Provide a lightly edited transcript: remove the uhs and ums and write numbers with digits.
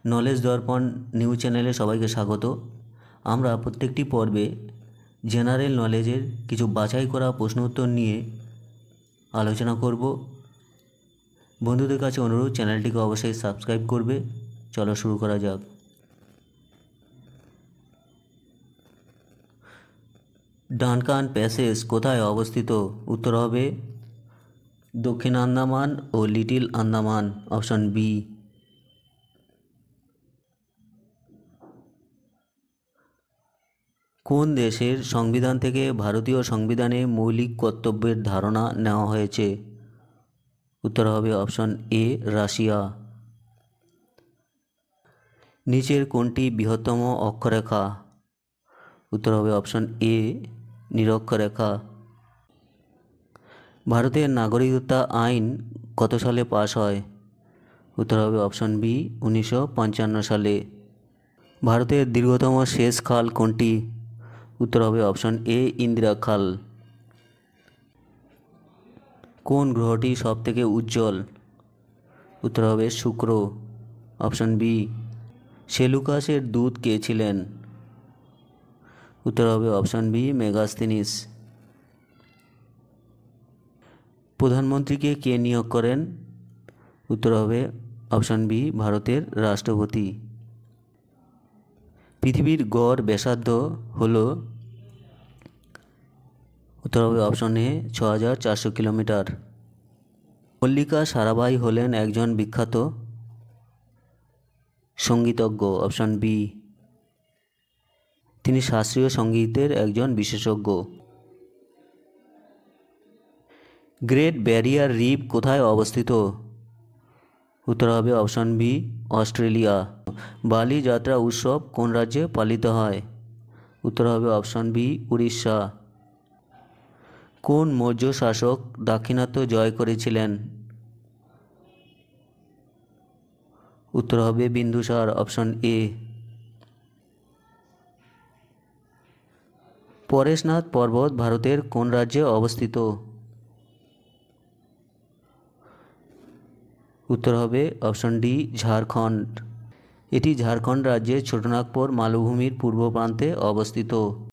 Knowledge দর্পণ news চ্যানেলে সবাইকে স্বাগত। আমরা প্রত্যেকটি পর্বে জেনারেল নলেজের কিছু বাছাই করা প্রশ্ন উত্তর নিয়ে আলোচনা করব। বন্ধুদের কাছে অনুরোধ, চ্যানেলটিকে অবশ্যই সাবস্ক্রাইব করবে। চলো শুরু করা যাক। ডানকান প্যাসেজ কোথায় অবস্থিত? উত্তর হবে দক্ষিণ আন্দামান ও লিটল আন্দামান, অপশন বি। কোন দেশের সংবিধান থেকে ভারতীয় সংবিধানে মৌলিক কর্তব্যের ধারণা নেওয়া হয়েছে? উত্তর হবে অপশন এ, রাশিয়া। নিচের কোনটি বৃহত্তম অক্ষরেখা? উত্তর হবে অপশন এ, নিরক্ষরেখা। ভারতের নাগরিকত্ব আইন কত সালে পাশ হয়? উত্তর হবে অপশন বি, 1955 সালে। ভারতের দীর্ঘতম সেচ খাল কোনটি? উত্তর হবে অপশন এ, ইন্দিরা খাল। কোন গ্রহটি সবথেকে উজ্জ্বল? উত্তর হবে শুক্র, অপশন বি। সেলুকাসের দূত কে ছিলেন? উত্তর হবে অপশন বি, মেগাস্তিনিস। প্রধানমন্ত্রীকে কে নিয়োগ করেন? উত্তর হবে অপশন বি, ভারতের রাষ্ট্রপতি। পৃথিবীর গড় ব্যাসার্ধ হল? উত্তর হবে option A, 6400 kilometre. Mallika Sarabhai হলেন একজন বিখ্যাত সঙ্গীতজ্ঞ, অপশন বি। তিনি শাস্ত্রীয় সঙ্গীতের একজন বিশেষজ্ঞ। গ্রেট ব্যারিয়ার রিফ কোথায় অবস্থিত? উত্তর হবে অপশন বি, অস্ট্রেলিয়া। বালি যাত্রা উৎসব কোন রাজ্যে পালিত হয়? উত্তর হবে অপশন বি, উড়িষ্যা। কোন মৌর্য শাসক দাক্ষিণাত্য জয় করেছিলেন? উত্তর হবে বিন্দুসার, অপশন এ। পরেশনাথ পর্বত ভারতের কোন রাজ্যে অবস্থিত? উত্তর হবে অপশন ডি, ঝাড়খণ্ড। এটি ঝাড়খণ্ড রাজ্যের ছোটনাগপুর মালভূমির পূর্ব প্রান্তে অবস্থিত।